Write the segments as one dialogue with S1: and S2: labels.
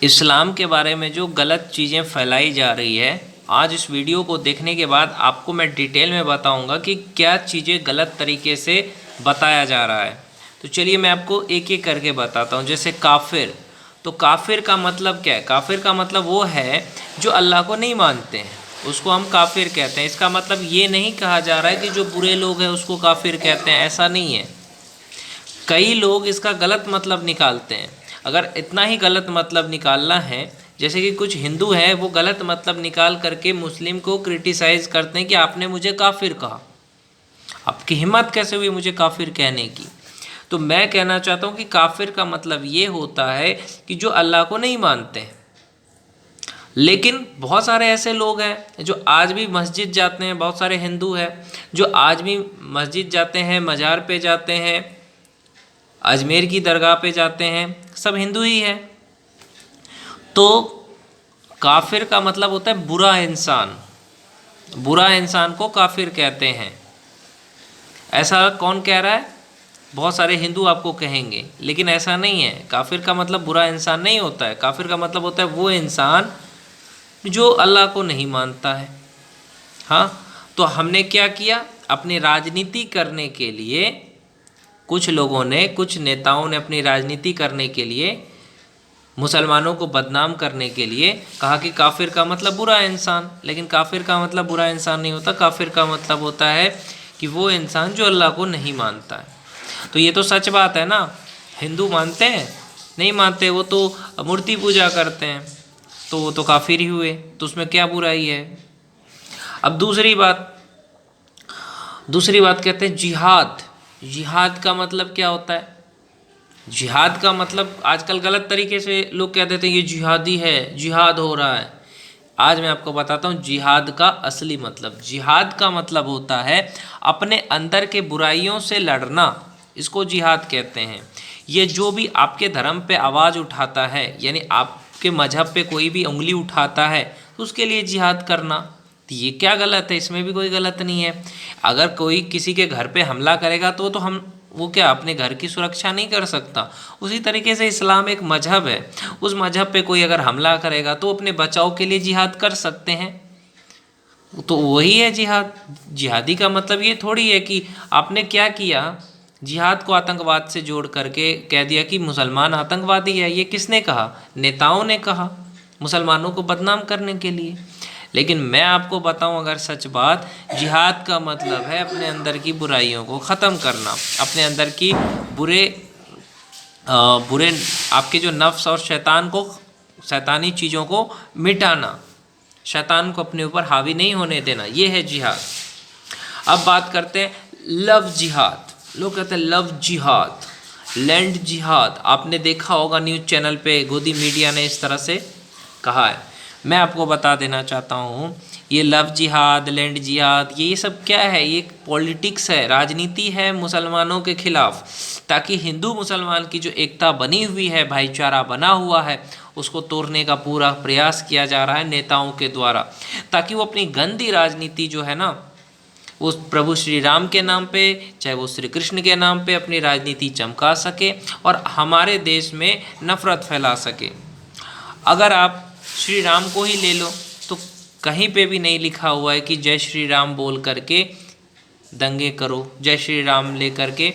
S1: इस्लाम के बारे में जो गलत चीज़ें फैलाई जा रही है, आज इस वीडियो को देखने के बाद आपको मैं डिटेल में बताऊंगा कि क्या चीज़ें गलत तरीके से बताया जा रहा है। तो चलिए मैं आपको एक एक करके बताता हूँ। जैसे काफिर, तो काफिर का मतलब क्या है? काफिर का मतलब वो है जो अल्लाह को नहीं मानते हैं, उसको हम काफिर कहते हैं। इसका मतलब ये नहीं कहा जा रहा है कि जो बुरे लोग हैं उसको काफिर कहते हैं, ऐसा नहीं है। कई लोग इसका गलत मतलब निकालते हैं। अगर इतना ही गलत मतलब निकालना है, जैसे कि कुछ हिंदू हैं वो गलत मतलब निकाल करके मुस्लिम को क्रिटिसाइज़ करते हैं कि आपने मुझे काफिर कहा, आपकी हिम्मत कैसे हुई मुझे काफिर कहने की। तो मैं कहना चाहता हूँ कि काफिर का मतलब ये होता है कि जो अल्लाह को नहीं मानते हैं। लेकिन बहुत सारे ऐसे लोग हैं जो आज भी मस्जिद जाते हैं, बहुत सारे हिंदू हैं जो आज भी मस्जिद जाते हैं, मज़ार पे जाते हैं, अजमेर की दरगाह पे जाते हैं, सब हिंदू ही हैं। तो काफिर का मतलब होता है बुरा इंसान, बुरा इंसान को काफिर कहते हैं। ऐसा कौन कह रहा है? बहुत सारे हिंदू आपको कहेंगे, लेकिन ऐसा नहीं है। काफिर का मतलब बुरा इंसान नहीं होता है। काफिर का मतलब होता है वो इंसान जो अल्लाह को नहीं मानता है। हाँ, तो हमने क्या किया? अपनी राजनीति करने के लिए कुछ लोगों ने, कुछ नेताओं ने अपनी राजनीति करने के लिए, मुसलमानों को बदनाम करने के लिए कहा कि काफिर का मतलब बुरा इंसान। लेकिन काफिर का मतलब बुरा इंसान नहीं होता। काफिर का मतलब होता है कि वो इंसान जो अल्लाह को नहीं मानता है। तो ये तो सच बात है ना। हिंदू मानते हैं? नहीं मानते, वो तो मूर्ति पूजा करते हैं, तो वो तो काफिर ही हुए। तो उसमें क्या बुराई है? अब दूसरी बात कहते हैं जिहाद। जिहाद का मतलब क्या होता है? जिहाद का मतलब आजकल गलत तरीके से लोग कह देते हैं ये जिहादी है, जिहाद हो रहा है। आज मैं आपको बताता हूँ जिहाद का असली मतलब। जिहाद का मतलब होता है अपने अंदर के बुराइयों से लड़ना, इसको जिहाद कहते हैं। ये जो भी आपके धर्म पे आवाज़ उठाता है, यानी आपके मजहब पे कोई भी उंगली उठाता है, तो उसके लिए जिहाद करना। तो ये क्या गलत है? इसमें भी कोई गलत नहीं है। अगर कोई किसी के घर पे हमला करेगा तो हम वो क्या अपने घर की सुरक्षा नहीं कर सकता? उसी तरीके से इस्लाम एक मजहब है, उस मजहब पे कोई अगर हमला करेगा तो अपने बचाव के लिए जिहाद कर सकते हैं। तो वही है जिहाद। जिहादी का मतलब ये थोड़ी है कि आपने क्या किया, जिहाद को आतंकवाद से जोड़ करके कह दिया कि मुसलमान आतंकवादी है। ये किसने कहा? नेताओं ने कहा, मुसलमानों को बदनाम करने के लिए। लेकिन मैं आपको बताऊं अगर सच बात, जिहाद का मतलब है अपने अंदर की बुराइयों को ख़त्म करना, अपने अंदर की बुरे बुरे आपके जो नफ्स और शैतान को, शैतानी चीज़ों को मिटाना, शैतान को अपने ऊपर हावी नहीं होने देना, ये है जिहाद। अब बात करते हैं लव जिहाद। लोग कहते हैं लव जिहाद, लैंड जिहाद। आपने देखा होगा न्यूज़ चैनल पे, गोदी मीडिया ने इस तरह से कहा है। मैं आपको बता देना चाहता हूँ ये लव जिहाद, लैंड जिहाद, ये सब क्या है? ये पॉलिटिक्स है, राजनीति है मुसलमानों के खिलाफ, ताकि हिंदू मुसलमान की जो एकता बनी हुई है, भाईचारा बना हुआ है, उसको तोड़ने का पूरा प्रयास किया जा रहा है नेताओं के द्वारा, ताकि वो अपनी गंदी राजनीति जो है ना, वो प्रभु श्री राम के नाम पे, चाहे वो श्री कृष्ण के नाम पे अपनी राजनीति चमका सके और हमारे देश में नफरत फैला सके। अगर आप श्री राम को ही ले लो तो कहीं पे भी नहीं लिखा हुआ है कि जय श्री राम बोल करके दंगे करो, जय श्री राम ले करके,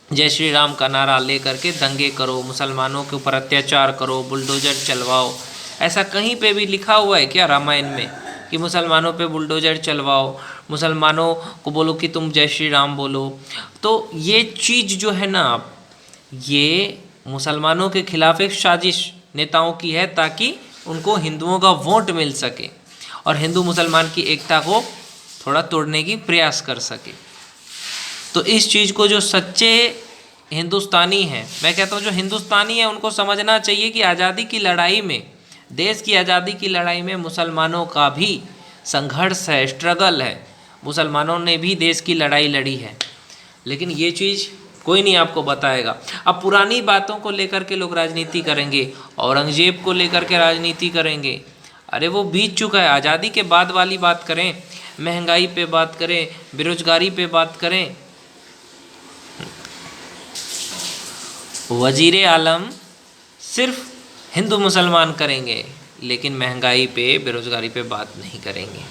S1: जय श्री राम का नारा ले करके दंगे करो, मुसलमानों के ऊपर अत्याचार करो, बुलडोजर चलवाओ। ऐसा कहीं पे भी लिखा हुआ है क्या रामायण में कि मुसलमानों पे बुलडोजर चलवाओ, मुसलमानों को बोलो कि तुम जय श्री राम बोलो? तो ये चीज़ जो है ना, ये मुसलमानों के खिलाफ एक साजिश नेताओं की है, ताकि उनको हिंदुओं का वोट मिल सके और हिंदू मुसलमान की एकता को थोड़ा तोड़ने की प्रयास कर सके। तो इस चीज़ को जो सच्चे हिंदुस्तानी हैं, मैं कहता हूँ जो हिंदुस्तानी है, उनको समझना चाहिए कि आज़ादी की लड़ाई में, देश की आज़ादी की लड़ाई में मुसलमानों का भी संघर्ष है, स्ट्रगल है। मुसलमानों ने भी देश की लड़ाई लड़ी है, लेकिन ये चीज़ कोई नहीं आपको बताएगा। अब पुरानी बातों को लेकर के लोग राजनीति करेंगे, औरंगजेब को लेकर के राजनीति करेंगे। अरे वो बीत चुका है। आज़ादी के बाद वाली बात करें, महंगाई पे बात करें, बेरोजगारी पे बात करें, वजीर आलम सिर्फ हिंदू मुसलमान करेंगे, लेकिन महंगाई पे, बेरोज़गारी पे बात नहीं करेंगे।